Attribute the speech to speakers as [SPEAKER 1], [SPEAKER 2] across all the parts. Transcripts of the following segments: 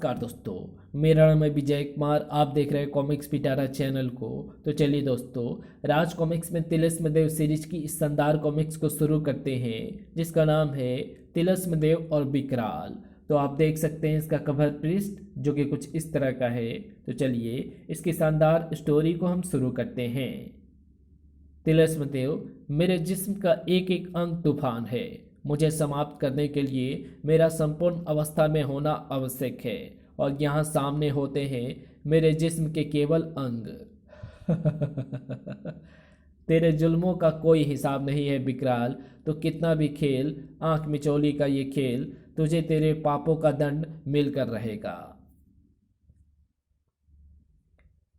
[SPEAKER 1] नमस्कार दोस्तों, मेरा नाम है विजय कुमार। आप देख रहे हैं कॉमिक्स पिटारा चैनल को। तो चलिए दोस्तों, राज कॉमिक्स में तिलस्म देव सीरीज की इस शानदार कॉमिक्स को शुरू करते हैं, जिसका नाम है तिलस्म देव और विकराल। तो आप देख सकते हैं इसका कवर पृष्ठ जो कि कुछ इस तरह का है। तो चलिए इसकी शानदार स्टोरी को हम शुरू करते हैं। तिलस्म देव, मेरे जिस्म का एक एक अंग तूफान है। मुझे समाप्त करने के लिए मेरा संपूर्ण अवस्था में होना आवश्यक है, और यहाँ सामने होते हैं मेरे जिस्म के केवल अंग। तेरे जुल्मों का कोई हिसाब नहीं है विकराल। तो कितना भी खेल, आंख मिचौली का ये खेल, तुझे तेरे पापों का दंड मिलकर रहेगा।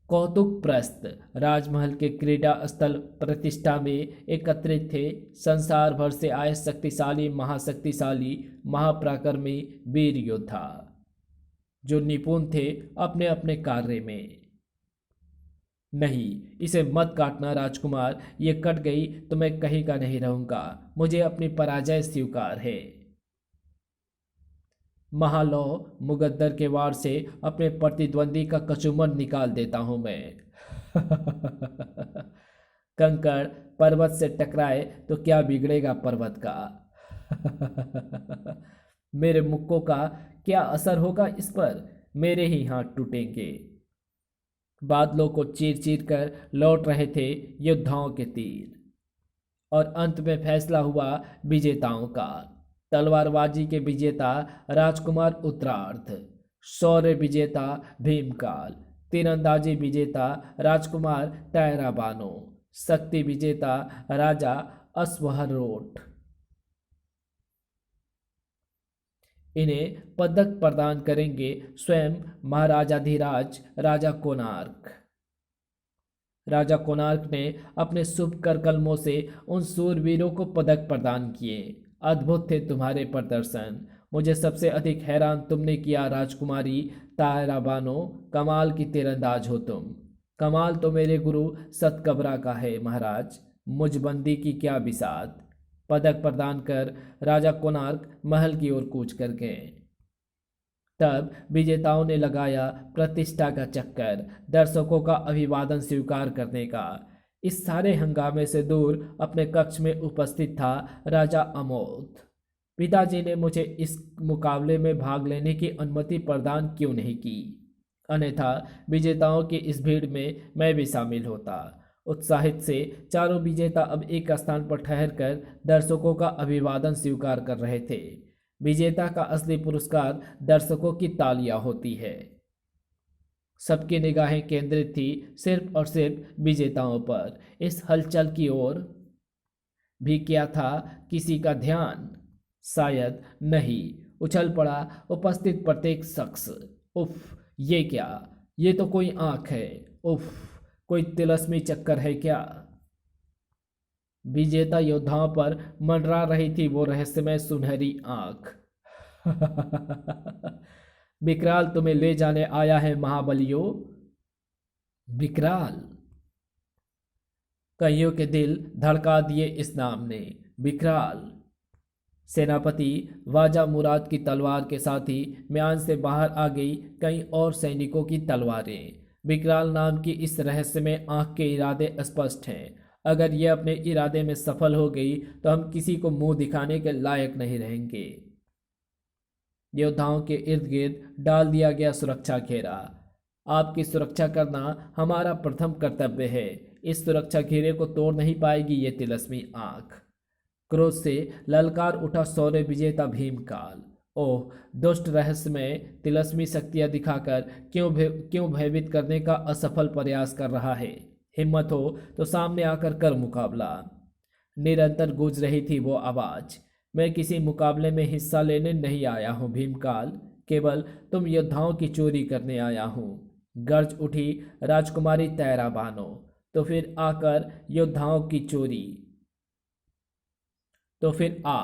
[SPEAKER 1] कौतुक प्रस्त राजमहल के क्रीड़ा स्थल प्रतिष्ठा में एकत्रित थे संसार भर से आए शक्तिशाली महाशक्तिशाली महापराक्रमी वीर योद्धा, जो निपुण थे अपने अपने कार्य में। नहीं, इसे मत काटना राजकुमार, ये कट गई तो मैं कहीं का नहीं रहूंगा। मुझे अपनी पराजय स्वीकार है। महालौ मुगद्दर के वार से अपने प्रतिद्वंदी का कचूमर निकाल देता हूं मैं। कंकड़ पर्वत से टकराए तो क्या बिगड़ेगा पर्वत का। मेरे मुक्कों का क्या असर होगा इस पर, मेरे ही हाथ टूटेंगे। बादलों को चीर चीर कर लौट रहे थे योद्धाओं के तीर, और अंत में फैसला हुआ विजेताओं का। तलवारबाजी के विजेता राजकुमार उत्तरार्ध, शौर्य विजेता भीमकाल, तीरंदाजी विजेता राजकुमार तैरा बानो, शक्ति विजेता राजा अश्वरोठ। इन्हें पदक प्रदान करेंगे स्वयं महाराजाधिराज राजा कोणार्क। राजा कोणार्क ने अपने शुभ कर कलमों से उन सूरवीरों को पदक प्रदान किए। अद्भुत थे तुम्हारे प्रदर्शन। मुझे सबसे अधिक हैरान तुमने किया राजकुमारी तायरा बानो। कमाल की तीरंदाज हो तुम। कमाल तो मेरे गुरु सतकबरा का है महाराज। मुझबंदी की क्या बिसात। पदक प्रदान कर राजा कोणार्क महल की ओर कूच कर गए। तब विजेताओं ने लगाया प्रतिष्ठा का चक्कर, दर्शकों का अभिवादन स्वीकार करने का। इस सारे हंगामे से दूर अपने कक्ष में उपस्थित था राजा अमोद। पिताजी ने मुझे इस मुकाबले में भाग लेने की अनुमति प्रदान क्यों नहीं की, अन्यथा विजेताओं की इस भीड़ में मैं भी शामिल होता। उत्साहित से चारों विजेता अब एक स्थान पर ठहरकर दर्शकों का अभिवादन स्वीकार कर रहे थे। विजेता का असली पुरस्कार दर्शकों की तालियां होती है। सबकी निगाहें केंद्रित थी सिर्फ और सिर्फ विजेताओं पर। इस हलचल की ओर भी क्या था किसी का ध्यान? शायद नहीं। उछल पड़ा उपस्थित प्रत्येक शख्स। उफ, ये क्या? ये तो कोई आंख है। उफ, कोई तिलस्मी चक्कर है क्या? विजेता योद्धाओं पर मंडरा रही थी वो रहस्यमय सुनहरी आंख। विकराल तुम्हें ले जाने आया है महाबलियो। विकराल। कईयों के दिल धड़का दिए इस नाम ने। विकराल। सेनापति वाजा मुराद की तलवार के साथ ही म्यान से बाहर आ गई कई और सैनिकों की तलवारें। विकराल नाम की इस रहस्य में आंख के इरादे स्पष्ट हैं। अगर यह अपने इरादे में सफल हो गई तो हम किसी को मुंह दिखाने के लायक नहीं रहेंगे। योद्धाओं के इर्द गिर्द डाल दिया गया सुरक्षा घेरा। आपकी सुरक्षा करना हमारा प्रथम कर्तव्य है। इस सुरक्षा घेरे को तोड़ नहीं पाएगी ये तिलस्मी आंख। क्रोध से ललकार उठा शौर्य विजेता भीमकाल। ओह, दुष्ट रहस्य में तिलस्मी शक्तियां दिखाकर क्यों भयभीत करने का असफल प्रयास कर रहा है? हिम्मत हो तो सामने आकर कर मुकाबला। निरंतर गूंज रही थी वो आवाज। मैं किसी मुकाबले में हिस्सा लेने नहीं आया हूँ भीमकाल, केवल तुम योद्धाओं की चोरी करने आया हूँ। गर्ज उठी राजकुमारी तैरा बानो। तो फिर आकर योद्धाओं की चोरी, तो फिर आ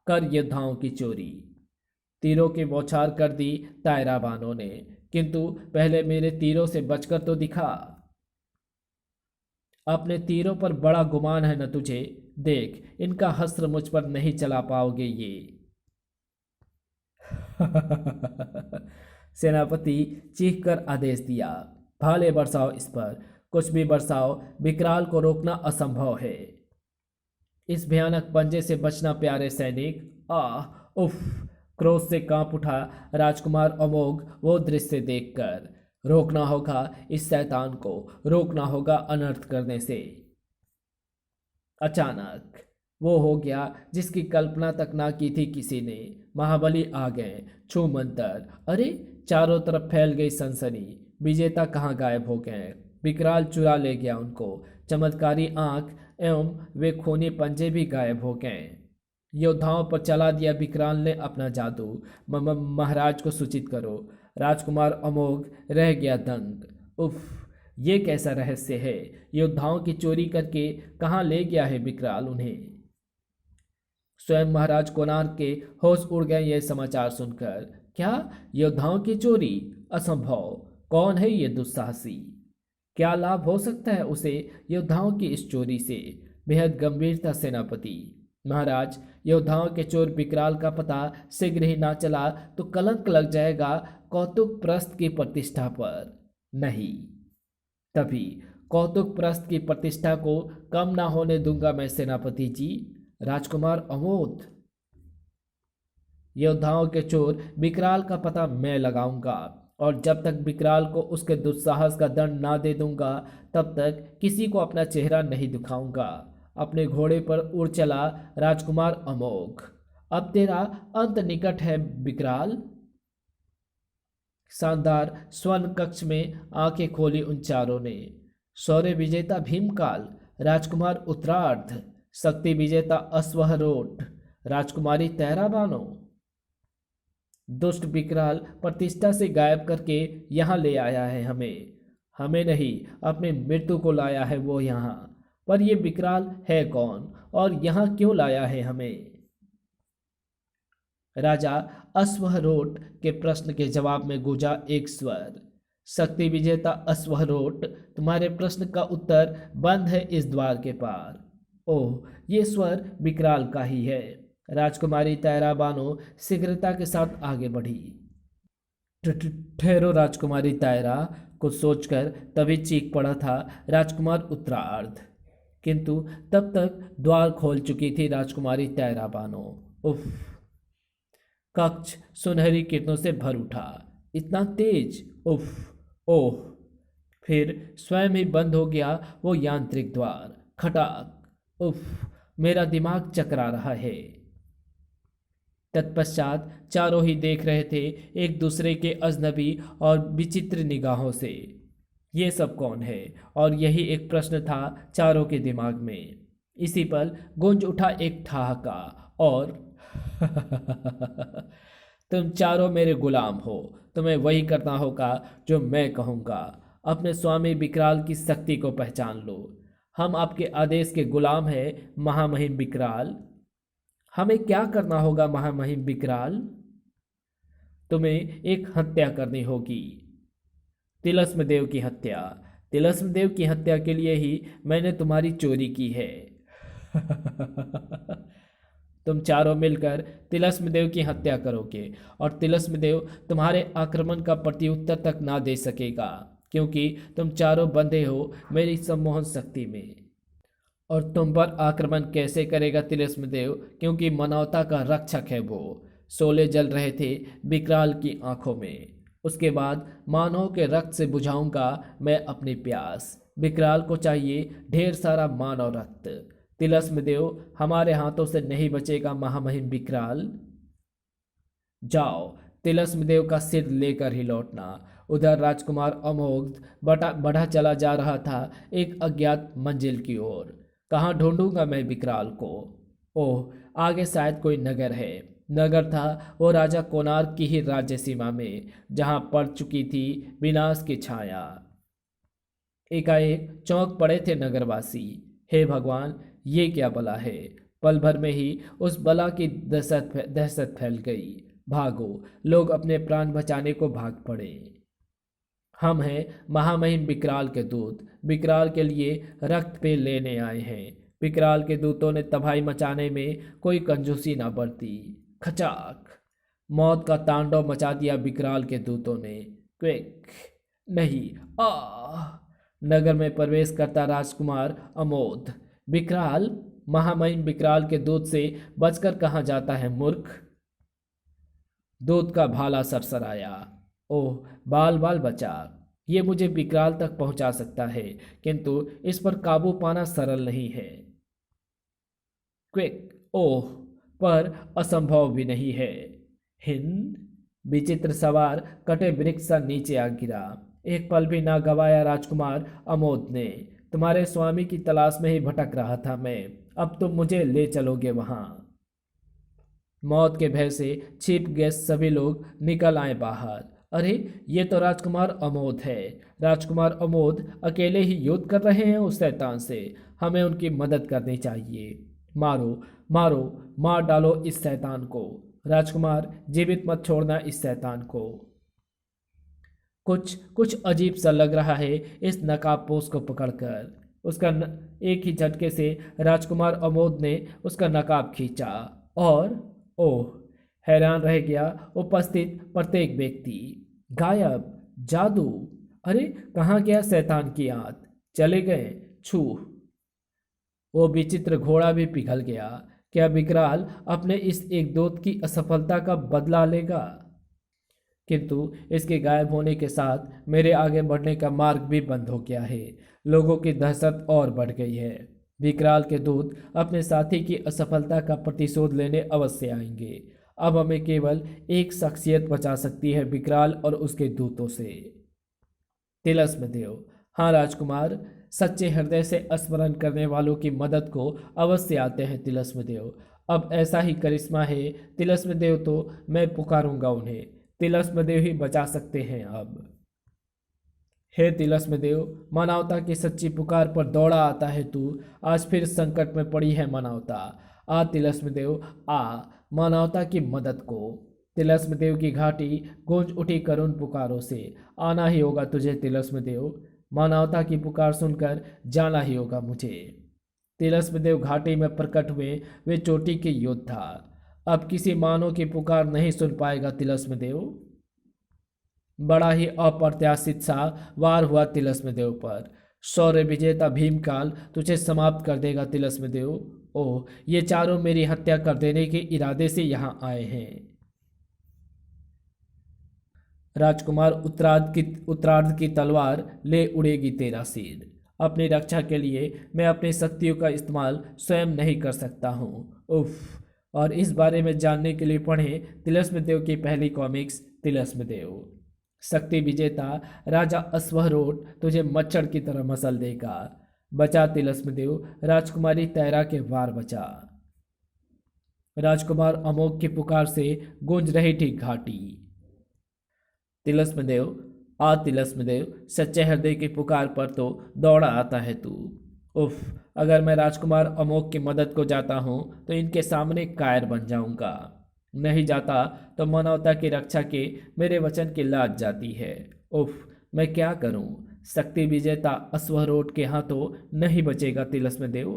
[SPEAKER 1] कर योद्धाओं की चोरी। तीरों की बौछार कर दी तायरा बानो ने, किंतु पहले मेरे तीरों से बचकर तो दिखा। अपने तीरों पर बड़ा गुमान है न तुझे? देख, इनका हस्त्र मुझ पर नहीं चला पाओगे ये। सेनापति चीखकर आदेश दिया, भाले बरसाओ इस पर, कुछ भी बरसाओ, विकराल को रोकना असंभव है। इस भयानक पंजे से बचना प्यारे सैनिक। आह उफ, क्रोध से कांप उठा राजकुमार अमोघ वो दृश्य देखकर। रोकना होगा इस शैतान को, रोकना होगा अनर्थ करने से। अचानक वो हो गया जिसकी कल्पना तक ना की थी किसी ने। महाबली आ गए, छू मंतर। अरे, चारों तरफ फैल गई सनसनी। विजेता कहाँ गायब हो गए? विकराल चुरा ले गया उनको। चमत्कारी आंख एवं वे खूनी पंजे भी गायब हो गए। योद्धाओं पर चला दिया विकराल ने अपना जादू। महाराज को सूचित करो। राजकुमार अमोघ रह गया दंग। उफ, ये कैसा रहस्य है? योद्धाओं की चोरी करके कहाँ ले गया है विकराल उन्हें? स्वयं महाराज कोणार्क के होश उड़ गए यह समाचार सुनकर। क्या योद्धाओं की चोरी? असंभव। कौन है ये दुस्साहसी? क्या लाभ हो सकता है उसे योद्धाओं की इस चोरी से? बेहद गंभीर था सेनापति। महाराज, योद्धाओं के चोर विकराल का पता शीघ्र ही ना चला तो कलंक लग जाएगा कौतुक प्रस्थ की प्रतिष्ठा पर। नहीं, तभी कौतुक प्रस्थ की प्रतिष्ठा को कम ना होने दूंगा मैं सेनापति जी। राजकुमार अमोघ, योद्धाओं के चोर विकराल का पता मैं लगाऊंगा, और जब तक विकराल को उसके दुस्साहस का दंड ना दे दूंगा तब तक किसी को अपना चेहरा नहीं दिखाऊंगा। अपने घोड़े पर उड़ चला राजकुमार अमोघ। अब तेरा अंत निकट है विकराल। शानदार स्वर्ण कक्ष में आंखें खोली उन चारों ने। शौर्य विजेता भीमकाल, राजकुमार उत्तरार्ध, शक्ति विजेता अश्वरोट, राजकुमारी तैरा बानो। दुष्ट विकराल प्रतिष्ठा से गायब करके यहाँ ले आया है हमें। हमें नहीं, अपने मृत्यु को लाया है वो यहाँ। पर ये विकराल है कौन और यहाँ क्यों लाया है हमें? राजा अश्वरोट के प्रश्न के जवाब में गूंजा एक स्वर। शक्ति विजेता अश्वरोट, तुम्हारे प्रश्न का उत्तर बंद है इस द्वार के पार। ओह, ये स्वर विकराल का ही है। राजकुमारी तैरा बानो शीघ्रता के साथ आगे बढ़ी। ठहरो राजकुमारी तैरा, कुछ सोचकर तभी चीख पड़ा था राजकुमार उत्तरार्ध, किंतु तब तक द्वार खोल चुकी थी राजकुमारी तैरा बानो। उफ, कक्ष सुनहरी किरणों से भर उठा। इतना तेज! उफ, ओह! फिर स्वयं ही बंद हो गया वो यांत्रिक द्वार। खटाक! उफ, मेरा दिमाग चकरा रहा है। तत्पश्चात चारों ही देख रहे थे एक दूसरे के अजनबी और विचित्र निगाहों से। ये सब कौन है? और यही एक प्रश्न था चारों के दिमाग में। इसी पल गूंज उठा एक ठहाका और तुम चारों मेरे गुलाम हो। तुम्हें वही करना होगा जो मैं कहूँगा। अपने स्वामी विकराल की शक्ति को पहचान लो। हम आपके आदेश के गुलाम हैं महामहिम विकराल। हमें क्या करना होगा महामहिम विकराल? तुम्हें एक हत्या करनी होगी, तिलस्म देव की हत्या। तिलस्म देव की हत्या के लिए ही मैंने तुम्हारी चोरी की है। तुम चारों मिलकर तिलस्म देव की हत्या करोगे और तिलस्म देव तुम्हारे आक्रमण का प्रत्युत्तर तक ना दे सकेगा, क्योंकि तुम चारों बंधे हो मेरी सम्मोहन शक्ति में। और तुम पर आक्रमण कैसे करेगा तिलस्म देव? क्योंकि मानवता का रक्षक है वो। शोले जल रहे थे विकराल की आंखों में। उसके बाद मानव के रक्त से बुझाऊंगा मैं अपनी प्यास। विकराल को चाहिए ढेर सारा मानव रक्त। तिलस्म देव हमारे हाथों से नहीं बचेगा महामहिम विकराल। जाओ, तिलस्म देव का सिर लेकर ही लौटना। उधर राजकुमार अमोघ बढ़ा चला जा रहा था एक अज्ञात मंजिल की ओर। कहाँ ढूंढूंगा मैं विकराल को? ओह, आगे शायद कोई नगर है। नगर था वो राजा कोणार्क की ही राज्य सीमा में, जहां पड़ चुकी थी विनाश की छाया। एकाएक चौंक पड़े थे नगरवासी। हे भगवान, ये क्या बला है? पल भर में ही उस बला की दहशत फैल गई। भागो, लोग अपने प्राण बचाने को भाग पड़े। हम हैं महामहिम विकराल के दूत, विकराल के लिए रक्त पे लेने आए हैं। विकराल के दूतों ने तबाही मचाने में कोई कंजूसी ना बरती। खचाक! मौत का तांडव मचा दिया विकराल के दूतों ने। क्विक, नहीं, आ नगर में प्रवेश करता राजकुमार अमोद। विकराल, महामहिम विकराल के दूत से बचकर कहाँ जाता है मूर्ख। दूत का भाला सरसराया। ओह, बाल बाल बचा। ये मुझे विकराल तक पहुंचा सकता है, किंतु इस पर काबू पाना सरल नहीं है। क्विक, ओह, पर असंभव भी नहीं है। हिंद, विचित्र सवार कटे वृक्ष सा नीचे आ गिरा। एक पल भी ना गवाया राजकुमार अमोद ने। तुम्हारे स्वामी की तलाश में ही भटक रहा था मैं। अब तुम मुझे ले चलोगे वहां। मौत के भय से छिप गए सभी लोग निकल आए बाहर। अरे, ये तो राजकुमार अमोद है। राजकुमार अमोद अकेले ही युद्ध कर रहे हैं उस शैतान से। हमें उनकी मदद करनी चाहिए। मारो, मारो, मार डालो इस शैतान को। राजकुमार, जीवित मत छोड़ना इस शैतान को। कुछ कुछ अजीब सा लग रहा है इस नकाबपोश को पकड़कर। एक ही झटके से राजकुमार अमोद ने उसका नकाब खींचा और ओह, हैरान रह गया उपस्थित प्रत्येक व्यक्ति। गायब, जादू। अरे, कहाँ गया शैतान की आंत। चले गए। छू। वो विचित्र घोड़ा भी पिघल गया। क्या विकराल अपने इस एक दूत की असफलता का बदला लेगा? किंतु इसके गायब होने के साथ मेरे आगे बढ़ने का मार्ग भी बंद हो गया है। लोगों की दहशत और बढ़ गई है। विकराल के दूत अपने साथी की असफलता का प्रतिशोध लेने अवश्य आएंगे। अब हमें केवल एक शख्सियत बचा सकती है विकराल और उसके दूतों से। तिलस्म देव। हाँ राजकुमार, सच्चे हृदय से स्मरण करने वालों की मदद को अवश्य आते हैं तिलस्म देव। अब ऐसा ही करिश्मा है तिलस्म देव, तो मैं पुकारूंगा उन्हें। तिलस्म देव ही बचा सकते हैं अब। हे तिलस्म देव, मानवता की सच्ची पुकार पर दौड़ा आता है तू। आज फिर संकट में पड़ी है मानवता। आ तिलस्म देव, आ मानवता की मदद को। तिलस्म देव की घाटी गूंज उठी करुण पुकारों से। आना ही होगा तुझे तिलस्म देव। मानवता की पुकार सुनकर जाना ही होगा मुझे। तिलस्म देव घाटी में प्रकट हुए वे चोटी के योद्धा। अब किसी मानव की पुकार नहीं सुन पाएगा तिलस्म देव। बड़ा ही अप्रत्याशित सा वार हुआ तिलस्म देव पर। शौर्य विजेता भीमकाल तुझे समाप्त कर देगा तिलस्म देव। ओह, ये चारों मेरी हत्या कर देने के इरादे से यहां आए हैं। राजकुमार, उत्तरार्ध की तलवार ले उड़ेगी तेरा सिर। अपनी रक्षा के लिए मैं अपनी शक्तियों का इस्तेमाल स्वयं नहीं कर सकता हूँ। उफ। और इस बारे में जानने के लिए पढ़ें तिलस्म देव की पहली कॉमिक्स तिलस्म देव। शक्ति विजेता राजा अश्वरोट तुझे मच्छर की तरह मसल देगा। बचा तिलस्म देव, राजकुमारी तैरा के वार बचा। राजकुमार अमोघ की पुकार से गूंज रही थी घाटी। तिलस्म देव, आ तिलस्म देव, सच्चे हृदय की पुकार पर तो दौड़ा आता है तू। उफ, अगर मैं राजकुमार अमोघ की मदद को जाता हूँ तो इनके सामने कायर बन जाऊंगा। नहीं जाता तो मानवता की रक्षा के मेरे वचन की लाज जाती है। उफ, मैं क्या करूं? शक्ति विजेता अश्वरोट के हाथों नहीं बचेगा तिलस्म देव।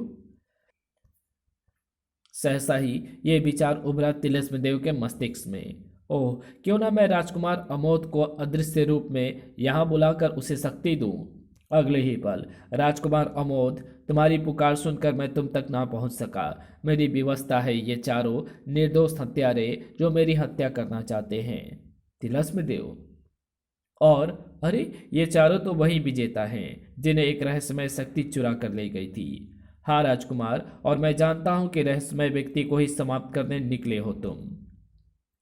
[SPEAKER 1] सहसा ही ये विचार उभरा तिलस्म देव के मस्तिष्क में। ओह, क्यों ना मैं राजकुमार अमोद को अदृश्य रूप में यहाँ बुलाकर उसे शक्ति दूं। अगले ही पल, राजकुमार अमोद, तुम्हारी पुकार सुनकर मैं तुम तक ना पहुंच सका। मेरी व्यवस्था है ये चारों निर्दोष हत्यारे जो मेरी हत्या करना चाहते हैं। तिलस्म देव। और अरे, ये चारों तो वही विजेता हैं जिन्हें एक रहस्यमय शक्ति चुरा कर ले गई थी। हाँ राजकुमार, और मैं जानता हूं कि रहस्यमय व्यक्ति को ही समाप्त करने निकले हो तुम।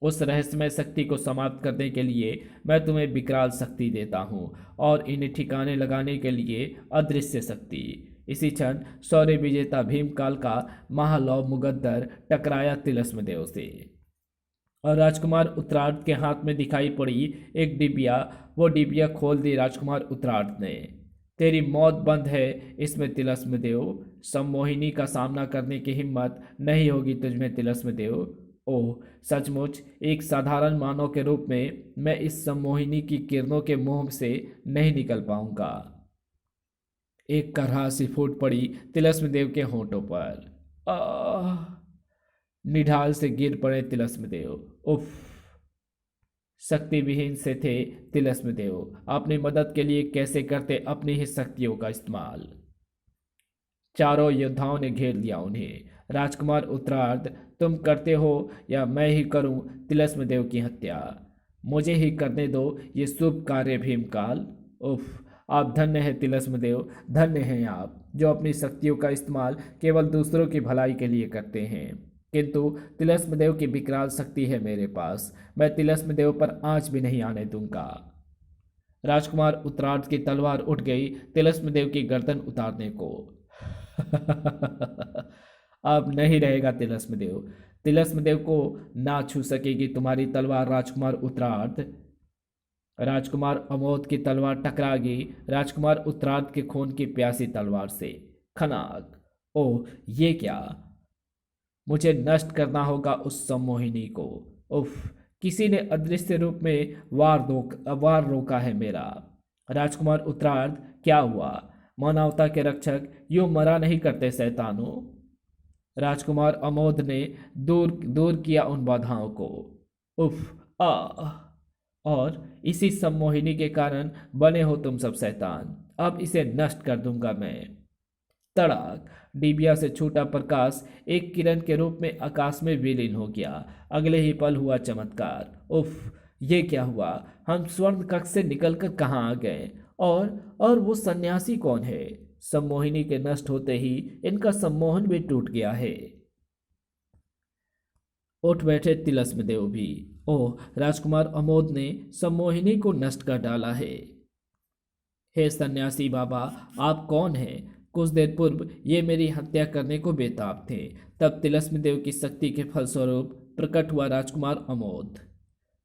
[SPEAKER 1] उस रहस्यमय शक्ति को समाप्त करने के लिए मैं तुम्हें विकराल शक्ति देता हूँ और इन्हें ठिकाने लगाने के लिए अदृश्य शक्ति। इसी क्षण शौर्य विजेता भीमकाल का महालौ मुगद्दर टकराया तिलस्म देव से और राजकुमार उत्तरार्ध के हाथ में दिखाई पड़ी एक डिबिया। वो डिबिया खोल दी राजकुमार उत्तरार्ध ने। तेरी मौत बंद है इसमें तिलस्म देव। सम्मोहिनी का सामना करने की हिम्मत नहीं होगी तुझमें तिलस्म देव। ओह, सचमुच एक साधारण मानव के रूप में मैं इस सम्मोहिनी की किरणों के मुंह से नहीं निकल पाऊंगा। एक करहा सी फूट पड़ी तिलस्म देव के होंठों पर। निढाल से गिर पड़े तिलस्म देव। उफ। शक्ति विहीन से थे तिलस्म देव, अपनी मदद के लिए कैसे करते अपनी ही शक्तियों का इस्तेमाल। चारों योद्धाओं ने घेर लिया उन्हें। राजकुमार उत्तरार्ध, तुम करते हो या मैं ही करूं तिलस्म देव की हत्या? मुझे ही करने दो ये शुभ कार्य भीमकाल। उफ, आप धन्य हैं तिलस्म देव, धन्य हैं आप जो अपनी शक्तियों का इस्तेमाल केवल दूसरों की भलाई के लिए करते हैं। किंतु तिलस्म देव की विकराल शक्ति है मेरे पास, मैं तिलस्म देव पर आंच भी नहीं आने दूंगा। राजकुमार उत्तरार्ध की तलवार उठ गई तिलस्म देव की गर्दन उतारने को। अब नहीं रहेगा तिलस्म देव, तिलस्म देव को ना छू सकेगी तुम्हारी तलवार राजकुमार उत्तरार्ध। राजकुमार अमोद की तलवार टकरा गई राजकुमार उत्तरार्ध के खून की प्यासी तलवार से। खनाक। ओह, ये क्या? मुझे नष्ट करना होगा उस सम्मोहिनी को। उफ, किसी ने अदृश्य रूप में वार रोका है मेरा। राजकुमार उत्तरार्ध, क्या हुआ? मानवता के रक्षक यूं मरा नहीं करते शैतानों। राजकुमार अमोद ने दूर दूर किया उन बाधाओं को। उफ आ, और इसी सम्मोहिनी के कारण बने हो तुम सब शैतान, अब इसे नष्ट कर दूंगा मैं। तड़ाक। डिबिया से छूटा प्रकाश एक किरण के रूप में आकाश में विलीन हो गया। अगले ही पल हुआ चमत्कार। उफ, ये क्या हुआ? हम स्वर्ण कक्ष से निकलकर कहाँ आ गए? और वो सन्यासी कौन है? सम्मोहिनी के नष्ट होते ही इनका सम्मोहन भी टूट गया है। उठ बैठे तिलस्म देव भी। ओह, राजकुमार अमोद ने सम्मोहिनी को नष्ट कर डाला है। हे सन्यासी बाबा, आप कौन हैं? कुछ देर पूर्व ये मेरी हत्या करने को बेताब थे, तब तिलस्म देव की शक्ति के फलस्वरूप प्रकट हुआ राजकुमार अमोद।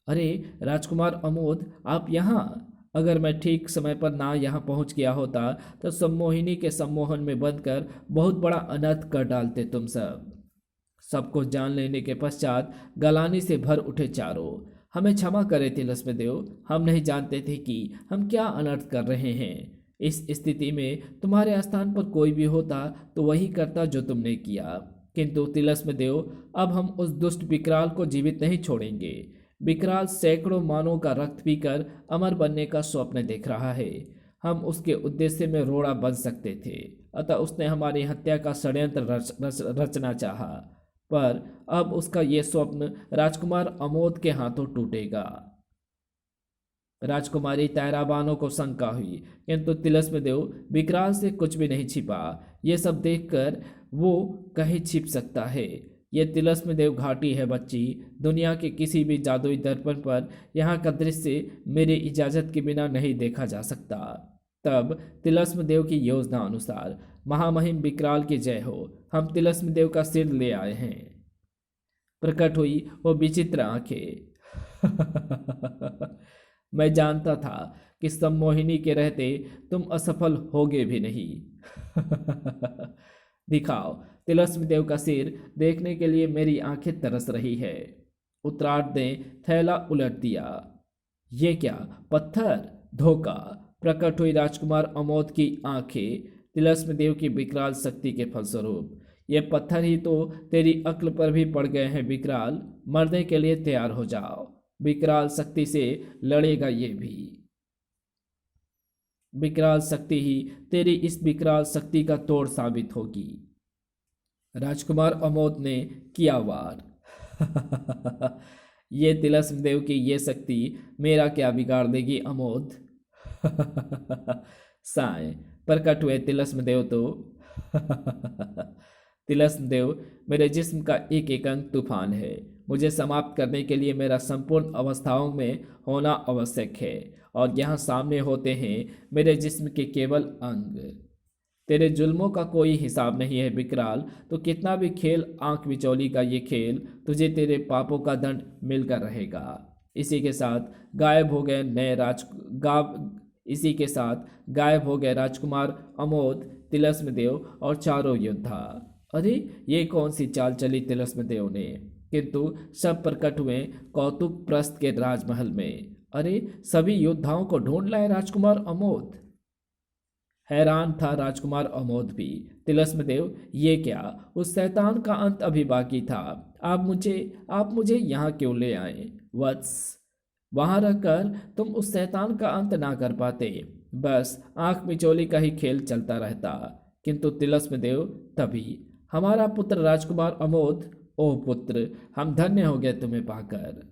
[SPEAKER 1] अरे राजकुमार अमोद, आप यहाँ? अगर मैं ठीक समय पर ना यहाँ पहुँच गया होता तो सम्मोहिनी के सम्मोहन में बंधकर बहुत बड़ा अनर्थ कर डालते तुम सबको जान लेने के पश्चात गलानी से भर उठे चारों। हमें क्षमा करें तिलस्म देव, हम नहीं जानते थे कि हम क्या अनर्थ कर रहे हैं। इस स्थिति में तुम्हारे स्थान पर कोई भी होता तो वही करता जो तुमने किया। किंतु तिलस्म देव, अब हम उस दुष्ट विकराल को जीवित नहीं छोड़ेंगे। विकराल सैकड़ों मानवों का रक्त पीकर अमर बनने का स्वप्न देख रहा है। हम उसके उद्देश्य में रोड़ा बन सकते थे, अतः उसने हमारी हत्या का षड्यंत्र रचना चाहा, पर अब उसका ये स्वप्न राजकुमार अमोद के हाथों टूटेगा। राजकुमारी तायराबानो को शंका हुई, किंतु तिलस्म देव विकराल से कुछ भी नहीं छिपा। ये सब देखकर वो कहीं छिप सकता है। ये तिलस्म देव घाटी है बच्ची, दुनिया के किसी भी जादुई दर्पण पर यहाँ का दृश्य मेरी इजाजत के बिना नहीं देखा जा सकता। तब तिलस्म देव की योजना अनुसार महामहिम विकराल की जय हो, हम तिलस्म देव का सिर ले आए हैं। प्रकट हुई वो विचित्र आंखें। मैं जानता था कि सम्मोहिनी के रहते तुम असफल होगे भी नहीं। दिखाओ तिलस्म देव का सिर, देखने के लिए मेरी आंखें तरस रही है। उत्तरार्ध ने थैला उलट दिया। ये क्या? पत्थर? धोखा। प्रकट हुई राजकुमार अमोद की आंखें तिलस्म देव की विकराल शक्ति के फलस्वरूप। ये पत्थर ही तो तेरी अक्ल पर भी पड़ गए हैं विकराल, मरने के लिए तैयार हो जाओ। विकराल शक्ति से लड़ेगा ये भी। विकराल शक्ति ही तेरी इस विकराल शक्ति का तोड़ साबित होगी। राजकुमार अमोद ने किया वार। ये तिलस्म देव की ये शक्ति मेरा क्या बिगाड़ देगी अमोद? साए प्रकट हुए तिलस्म देव तो। तिलस्म देव मेरे जिस्म का एक एक अंग तूफान है, मुझे समाप्त करने के लिए मेरा संपूर्ण अवस्थाओं में होना आवश्यक है, और यहाँ सामने होते हैं मेरे जिस्म के केवल अंग। तेरे जुल्मों का कोई हिसाब नहीं है विकराल, तो कितना भी खेल आंख बिचौली का ये खेल, तुझे तेरे पापों का दंड मिलकर रहेगा। इसी के साथ गायब हो गए राजकुमार अमोद, तिलस्म देव और चारों योद्धा। अरे ये कौन सी चाल चली तिलस्म देव ने? किंतु सब प्रकट हुए कौतुक प्रस्थ के राजमहल में। अरे सभी योद्धाओं को ढूंढ लाए राजकुमार अमोद। हैरान था राजकुमार अमोद भी। तिलस्म देव, ये क्या? उस शैतान का अंत अभी बाकी था। आप मुझे यहाँ क्यों ले आए? वत्स, वहां रहकर तुम उस शैतान का अंत ना कर पाते, बस आंख मिचौली का ही खेल चलता रहता। किंतु तिलस्म देव, तभी हमारा पुत्र राजकुमार अमोद, ओ पुत्र, हम धन्य हो गए तुम्हें पाकर।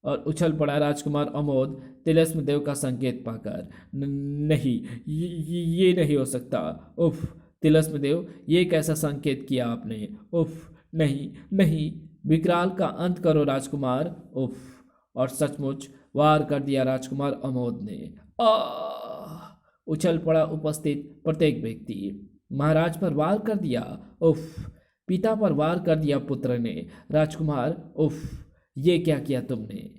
[SPEAKER 1] और उछल पड़ा राजकुमार अमोद तिलस्म देव का संकेत पाकर। नहीं, ये नहीं हो सकता। उफ, तिलस्म देव, ये कैसा संकेत किया आपने? उफ, नहीं नहीं, विकराल का अंत करो राजकुमार, उफ। और सचमुच वार कर दिया राजकुमार अमोद ने। आ उछल पड़ा उपस्थित प्रत्येक व्यक्ति। महाराज पर वार कर दिया, उफ। पिता पर वार कर दिया पुत्र ने। राजकुमार, उफ, ये क्या किया तुमने?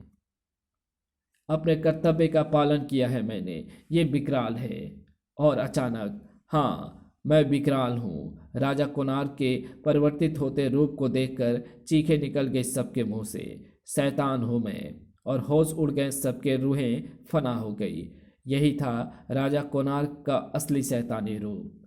[SPEAKER 1] अपने कर्तव्य का पालन किया है मैंने। ये विकराल है। और अचानक, हाँ, मैं विकराल हूँ। राजा कोणार्क के परिवर्तित होते रूप को देखकर चीखें निकल गई सबके मुंह से। शैतान हूँ मैं। और होश उड़ गए सबके, रूहें फना हो गई। यही था राजा कोणार्क का असली शैतानी रूप।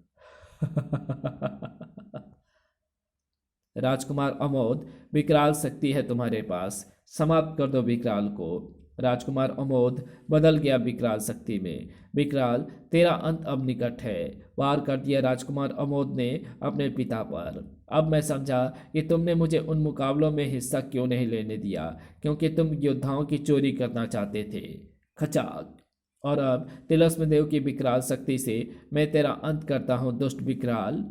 [SPEAKER 1] राजकुमार अमोद, विकराल शक्ति है तुम्हारे पास, समाप्त कर दो विकराल को। राजकुमार अमोद बदल गया विकराल शक्ति में। विकराल, तेरा अंत अब निकट है। वार कर दिया राजकुमार अमोद ने अपने पिता पर। अब मैं समझा कि तुमने मुझे उन मुकाबलों में हिस्सा क्यों नहीं लेने दिया, क्योंकि तुम योद्धाओं की चोरी करना चाहते थे। खचाक। और अब तिलस्म देव की विकराल शक्ति से मैं तेरा अंत करता हूँ दुष्ट विकराल।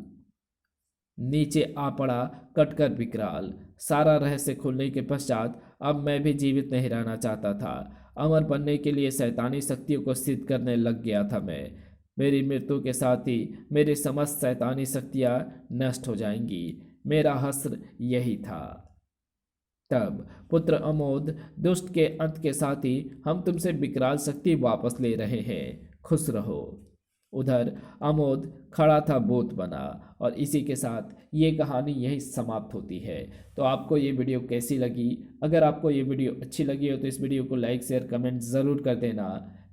[SPEAKER 1] नीचे आ पड़ा कटकर विकराल। सारा रहस्य खुलने के पश्चात अब मैं भी जीवित नहीं रहना चाहता था। अमर बनने के लिए शैतानी शक्तियों को सिद्ध करने लग गया था मैं। मेरी मृत्यु के साथ ही मेरी समस्त शैतानी शक्तियाँ नष्ट हो जाएंगी। मेरा हश्र यही था। तब पुत्र अमोद, दुष्ट के अंत के साथ ही हम तुमसे विकराल शक्ति वापस ले रहे हैं। खुश रहो। उधर अमोद खड़ा था भूत बना। और इसी के साथ ये कहानी यही समाप्त होती है। तो आपको ये वीडियो कैसी लगी? अगर आपको ये वीडियो अच्छी लगी हो तो इस वीडियो को लाइक शेयर कमेंट ज़रूर कर देना।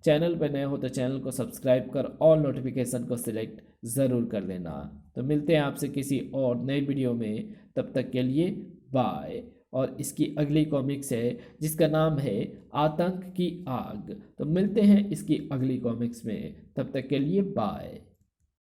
[SPEAKER 1] चैनल पर नए हो तो चैनल को सब्सक्राइब कर ऑल नोटिफिकेशन को सिलेक्ट ज़रूर कर लेना। तो मिलते हैं आपसे किसी और नई वीडियो में। तब तक के लिए बाय। और इसकी अगली कॉमिक्स है जिसका नाम है आतंक की आग। तो मिलते हैं इसकी अगली कॉमिक्स में। तब तक के लिए बाय।